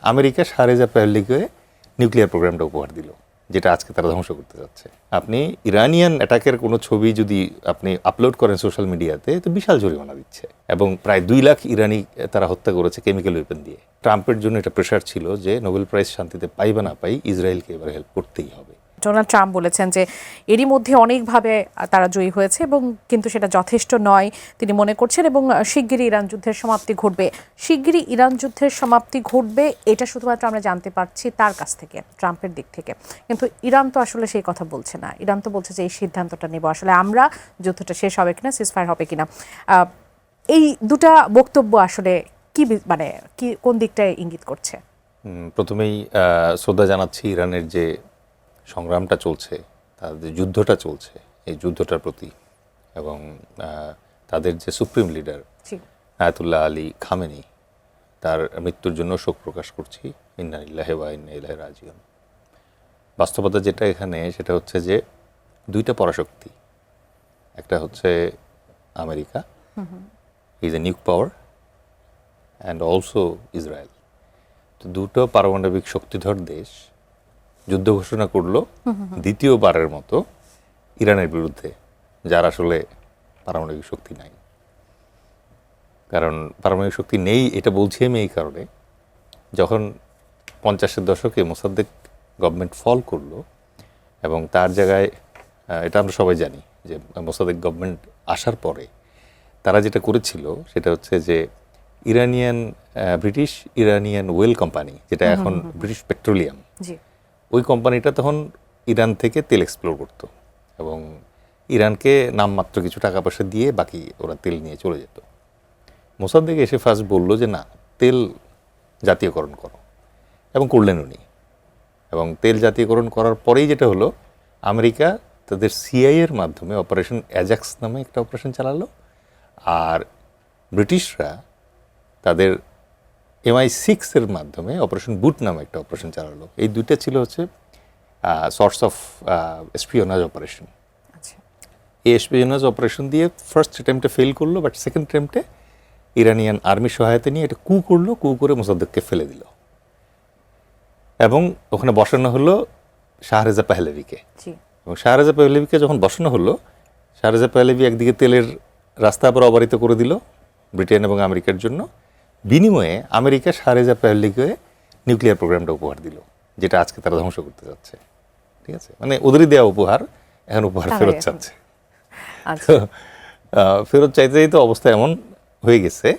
America শাহরেজা পাহলেভিকে nuclear প্রোগ্রামটা উপহার দিল, যেটা আজকে তারা ধ্বংস করতে যাচ্ছে। আপনি ইরানিয়ান অ্যাটাকের কোনো ছবি যদি আপনি আপলোড করেন সোশ্যাল মিডিয়াতে, তো বিশাল জরিমানা দিচ্ছে, এবং প্রায় 2 লাখ ইরানি তারা হত্যা করেছে কেমিক্যাল ওয়েপন দিয়ে। ট্রাম্পের জন্য এটা প্রেশার ছিল যে নোবেল প্রাইজ শান্তিতে পাই বা না পাই, ইসরায়েলকে এবার হেল্প করতেই হবে। ডোনাল্ড ট্রাম্প বলেছেন যে এরই মধ্যে অনেকভাবে তারা জয়ী হয়েছে এবং কিন্তু সেটা যথেষ্ট নয় তিনি মনে করছেন, এবং শিগগিরই ইরান যুদ্ধের সমাপ্তি ঘটবে। শিগগিরই ইরান যুদ্ধের সমাপ্তি ঘটবে এটা শুধুমাত্র আমরা জানতে পারছি তার কাছ থেকে, ট্রাম্পের দিক থেকে, কিন্তু ইরান তো আসলে সেই কথা বলছে না। ইরান তো বলছে যে এই সিদ্ধান্তটা নেব আসলে আমরা, যুদ্ধটা শেষ হবে কিনা, সিজফায়ার হবে কিনা। এই দুটা বক্তব্য আসলে কি মানে কি কোন দিকটায় ইঙ্গিত করছে? প্রথমেই শ্রদ্ধা জানাচ্ছি ইরানের যে সংগ্রামটা চলছে, তাদের যুদ্ধটা চলছে, এই যুদ্ধটার প্রতি, এবং তাদের যে supreme leader Ayatollah Ali Khamenei, তার মৃত্যুর জন্য শোক প্রকাশ করছি। ইন্না লিল্লাহি ওয়া ইন্না ইলাইহি রাজিউন। বাস্তবতা যেটা এখানে, সেটা হচ্ছে যে দুইটা পরাশক্তি, একটা হচ্ছে America, is a নিউক power, and also Israel. তো দুটো পারমাণবিক শক্তিধর দেশ যুদ্ধ ঘোষণা করলো দ্বিতীয়বারের মতো ইরানের বিরুদ্ধে, যার আসলে পারমাণবিক শক্তি নাই। কারণ পারমাণবিক শক্তি নেই এটা বলছি আমি এই কারণে, যখন 50-এর দশকে মোসাদ্দেক গভর্নমেন্ট ফল করলো, এবং তার জায়গায় এটা আমরা সবাই জানি যে মোসাদ্দেক গভর্নমেন্ট আসার পরে তারা যেটা করেছিল সেটা হচ্ছে যে ব্রিটিশ ইরানিয়ান ওয়েল কোম্পানি, যেটা এখন ব্রিটিশ পেট্রোলিয়াম, ওই কোম্পানিটা তখন ইরান থেকে তেল এক্সপ্লোর করতো, এবং ইরানকে নামমাত্র কিছু টাকা পয়সা দিয়ে বাকি ওরা তেল নিয়ে চলে যেত। মোসাদ্দেক এসে ফার্স্ট বললো যে না, তেল জাতীয়করণ করো, এবং করলেন উনি। এবং তেল জাতীয়করণ করার পরেই যেটা হলো, আমেরিকা তাদের সিআইএর মাধ্যমে অপারেশন অ্যাজাক্স নামে একটা অপারেশন চালালো, আর ব্রিটিশরা তাদের MI6 মাধ্যমে অপারেশন বুট নামে একটা অপারেশন চালালো। এই দুইটা ছিল হচ্ছে সোর্স অফ স্পিওনাজ অপারেশন। এই স্পিওনাজ অপারেশন দিয়ে ফার্স্ট অ্যাটেম্পটে ফেল করলো, বাট সেকেন্ড অ্যাটেম্পটে ইরানিয়ান আর্মির সহায়তা নিয়ে এটা করলো, করে মোসাদ্দেককে ফেলে দিল, এবং ওখানে বসানো হলো শাহরেজা পাহলেভিকে। এবং শাহরেজা পাহলেভিকে যখন বসানো হলো, শাহরেজা পাহলেভি একদিকে তেলের রাস্তা আবার অবারিত করে দিল ব্রিটেন এবং আমেরিকার জন্য, বিনিময়ে আমেরিকা শাহরেজা পাহলেভিকে নিউক্লিয়ার প্রোগ্রামটা উপহার দিল, যেটা আজকে তারা ধ্বংস করতে যাচ্ছে। ঠিক আছে, মানে ওদেরই দেওয়া উপহার এখন উপহার ফেরত চাচ্ছে। ফেরত চাইতেই তো অবস্থা এমন হয়ে গেছে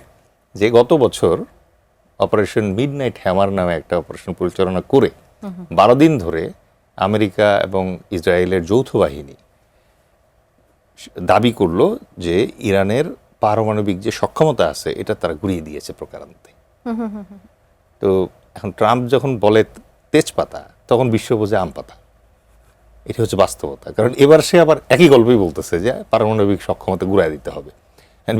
যে গত বছর অপারেশন মিডনাইট হ্যামার নামে একটা অপারেশন পরিচালনা করে 12 দিন ধরে আমেরিকা এবং ইসরায়েলের যৌথ বাহিনী দাবি করলো যে ইরানের পারমাণবিক যে সক্ষমতা আছে এটা তারা ঘুরিয়ে দিয়েছে প্রকারান্তে। তো এখন ট্রাম্প যখন বলে তেজপাতা, তখন বিশ্ব বোঝে আম পাতা। এটা হচ্ছে বাস্তবতা। কারণ এবার সে আবার একই গল্পই বলতেছে যে পারমাণবিক সক্ষমতা ঘুরাই দিতে হবে।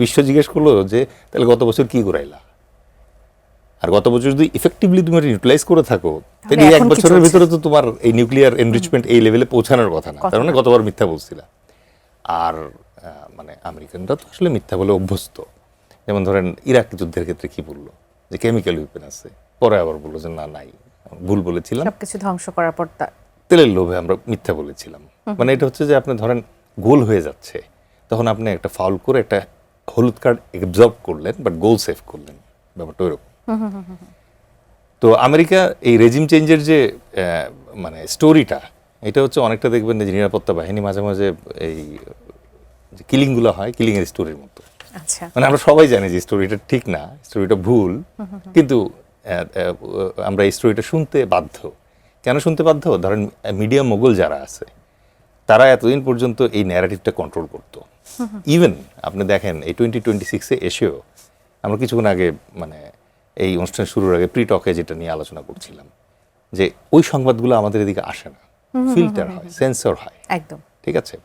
বিশ্ব জিজ্ঞেস করলো যে তাহলে গত বছর কি ঘুরাইলা, আর গত বছর যদি ইফেক্টিভলি তুমি ইউটিলাইজ করে থাকো, তাহলে 1 বছরের ভিতরে তো তোমার এই নিউক্লিয়ার এনরিচমেন্ট এই লেভেলে পৌঁছানোর কথা না। তার মানে গতবার মিথ্যা বলছিলা। আর মানে আমেরিকানরা তো আসলে মিথ্যা বলে অভ্যস্ত। যেমন ধরেন ইরাক যুদ্ধের ক্ষেত্রে কি বললো যে কেমিক্যাল ওয়েপন আছে, পরে আবার বললো যে না নাই, ভুল বলেছিলাম, সবকিছু ধ্বংস করার পর তেলের লোভে আমরা মিথ্যা বলেছিলাম। মানে এটা হচ্ছে যে আপনি ধরেন গোল হয়ে যাচ্ছে, তখন আপনি একটা ফাউল করে একটা হলুদ কার্ড অ্যাবজর্ব করলেন, বাট গোল সেভ করলেন, ব্যাপারটা ওইরকম। তো আমেরিকা এই রেজিম চেঞ্জের যে মানে স্টোরিটা, এটা হচ্ছে অনেকটা দেখবেন যে নিরাপত্তা বাহিনী মাঝে মাঝে এই যে কিলিংগুলো হয়, কিলিংয়ের স্টোরির মতো। মানে আমরা সবাই জানি যে স্টোরিটা ঠিক না, স্টোরিটা ভুল, কিন্তু আমরা এই স্টোরিটা শুনতে বাধ্য। কেন শুনতে বাধ্য? ধরেন মিডিয়া মোগল যারা আছে, তারা এতদিন পর্যন্ত এই ন্যারেটিভটা কন্ট্রোল করতো। ইভেন আপনি দেখেন এই 2026-এ এসেও আমরা কিছুক্ষণ আগে মানে এই অনুষ্ঠান শুরুর আগে প্রি টকে যেটা নিয়ে আলোচনা করছিলাম, যে ওই সংবাদগুলো আমাদের এদিকে আসে না, ফিল্টার হয়, সেন্সর হয়। একদম ঠিক আছে।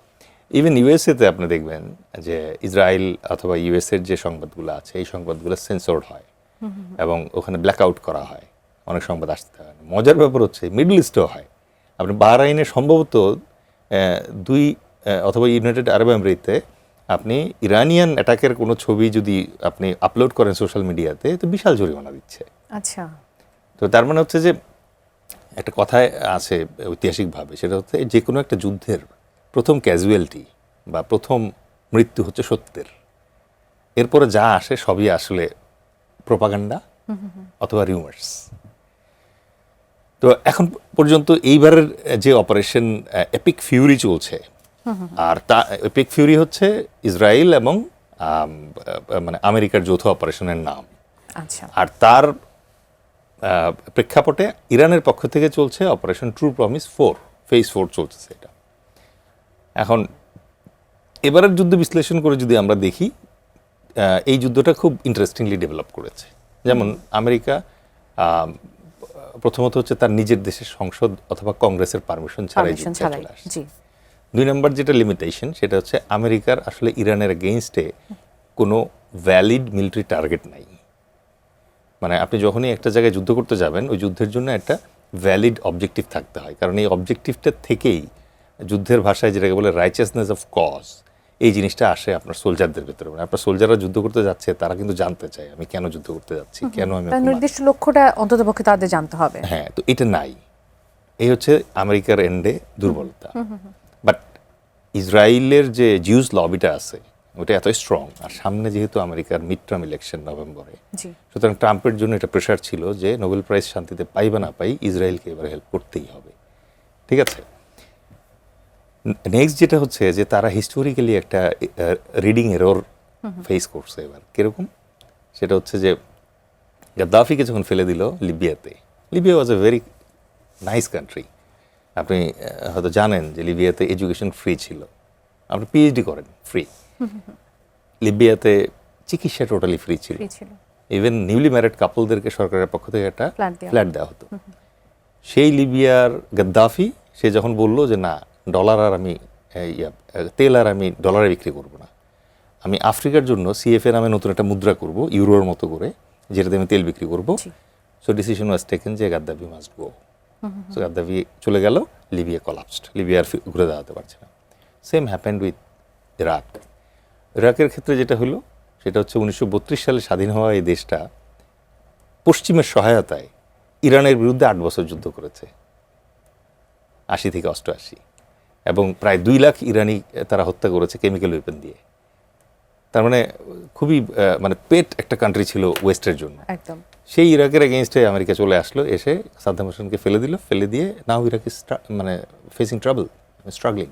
ইভেন ইউএসএতে আপনি দেখবেন যে ইসরায়েল অথবা ইউএসএর যে সংবাদগুলো আছে, এই সংবাদগুলো সেন্সরড হয়, এবং ওখানে ব্ল্যাক আউট করা হয়, অনেক সংবাদ আসতে হয় না। মজার ব্যাপার হচ্ছে মিডল ইস্টেও হয়। আপনি বাহরাইনে সম্ভবত 2 অথবা ইউনাইটেড আরব আমিরাতে আপনি ইরানিয়ান অ্যাটাকের কোনো ছবি যদি আপনি আপলোড করেন সোশ্যাল মিডিয়াতে, তো বিশাল জরিমানা দিচ্ছে। আচ্ছা। তো তার মানে হচ্ছে যে একটা কথায় আছে ঐতিহাসিকভাবে, সেটা হচ্ছে যে কোনো একটা যুদ্ধের প্রথম ক্যাজুয়ালিটি বা প্রথম মৃত্যু হচ্ছে সত্যের, এরপরে যা আসে সবই আসলে প্রোপাগান্ডা অথবা রিউমার্স। তো এখন পর্যন্ত এইবারের যে অপারেশন এপিক ফিউরি চলছে, আর তা এপিক ফিউরি হচ্ছে ইসরায়েল এবং মানে আমেরিকার যৌথ অপারেশনের নাম। আচ্ছা, আর তার প্রেক্ষাপটে ইরানের পক্ষ থেকে চলছে অপারেশন ট্রু প্রমিস 4, ফেজ 4 চলছে এটা। এখন এবারের যুদ্ধ বিশ্লেষণ করে যদি আমরা দেখি, এই যুদ্ধটা খুব ইন্টারেস্টিংলি ডেভেলপ করেছে। যেমন আমেরিকা প্রথমত হচ্ছে তার নিজের দেশের সংসদ অথবা কংগ্রেসের পারমিশন ছাড়াই পারমিশন যুদ্ধে ছাড়াই, চলে আসছে। জি, 2 নম্বর যেটা লিমিটেশন, সেটা হচ্ছে আমেরিকার আসলে ইরানের এগেইনস্টে কোনো ভ্যালিড মিলিটারি টার্গেট নাই। মানে আপনি যখনই একটা জায়গায় যুদ্ধ করতে যাবেন, ওই যুদ্ধের জন্য একটা ভ্যালিড অবজেক্টিভ থাকতে হয়, কারণ এই অবজেক্টিভটা থেকেই যুদ্ধের ভাষায় যেটাকে বলে রাইচিয়াসনেস অফ কজ, এই জিনিসটা আসে আপনার সোলজারদের ভেতরে। মানে আপনার সোলজাররা যুদ্ধ করতে যাচ্ছে, তারা কিন্তু জানতে চায় আমি কেন যুদ্ধ করতে যাচ্ছি, কেন আমি তার নির্দিষ্ট লক্ষ্যটা অন্ততপক্ষে তাদের জানতে হবে। হ্যাঁ, তো এটা নাই। এই হচ্ছে আমেরিকার এন্ডে দুর্বলতা। বাট ইসরায়েলের যে জিউস লবিটা আছে ওটা এত স্ট্রং, আর সামনে যেহেতু আমেরিকার মিড টার্ম ইলেকশন নভেম্বরে, জি, সুতরাং ট্রাম্পের জন্য এটা প্রেশার ছিল যে নোবেল প্রাইজ শান্তিতে পাই বা না পাই, ইসরায়েলকে এবার হেল্প করতেই হবে। ঠিক আছে, নেক্সট যেটা হচ্ছে যে তারা হিস্টোরিক্যালি একটা রিডিং এরর ফেস করছে এবার। কিরকম? সেটা হচ্ছে যে গাদ্দাফিকে যখন ফেলে দিল লিবিয়াতে, Libya was a very nice country. আপনি হয়তো জানেন যে লিবিয়াতে এডুকেশন ফ্রি ছিল, আপনি পিএইচডি করেন ফ্রি। লিবিয়াতে চিকিৎসা টোটালি ফ্রি ছিল। ফ্রি ছিল, ইভেন নিউলি ম্যারিড কাপলদেরকে সরকারের পক্ষ থেকে একটা দেওয়া ফ্ল্যাট দেওয়া হতো। সেই লিবিয়ার গাদ্দাফি সে যখন বলল যে না, ডলার আর আমি তেল আর আমি ডলারে বিক্রি করব না, আমি আফ্রিকার জন্য সিএফএ নামে নতুন একটা মুদ্রা করব ইউরোর মতো করে, যেটাতে আমি তেল বিক্রি করব। জি, সো ডিসিশন ওয়াজ টেকেন যে Gaddafi must go. So Gaddafi চলে গেল, লিবিয়া কলাপসড, লিবিয়া আর ঘুরে দাঁড়াতে পারছে না। Same happened with Iraq. ইরাকের ক্ষেত্রে যেটা হলো সেটা হচ্ছে 1932 সালে স্বাধীন হওয়া এই দেশটা পশ্চিমের সহায়তায় ইরানের বিরুদ্ধে 8 বছর যুদ্ধ করেছে, 80 থেকে 88, এবং প্রায় 2 লাখ ইরানি তারা হত্যা করেছে কেমিক্যাল ওয়েপন দিয়ে। তার মানে খুবই মানে পেট একটা কান্ট্রি ছিল ওয়েস্টের জন্য। একদম। সেই ইরাকের এগেইনস্টে আমেরিকা চলে আসলো, এসে সাদ্দাম হোসেনকে ফেলে দিল, ফেলে দিয়ে নাও ইরাক ইজ মানে ফেসিং ট্রাবল, স্ট্রাগলিং।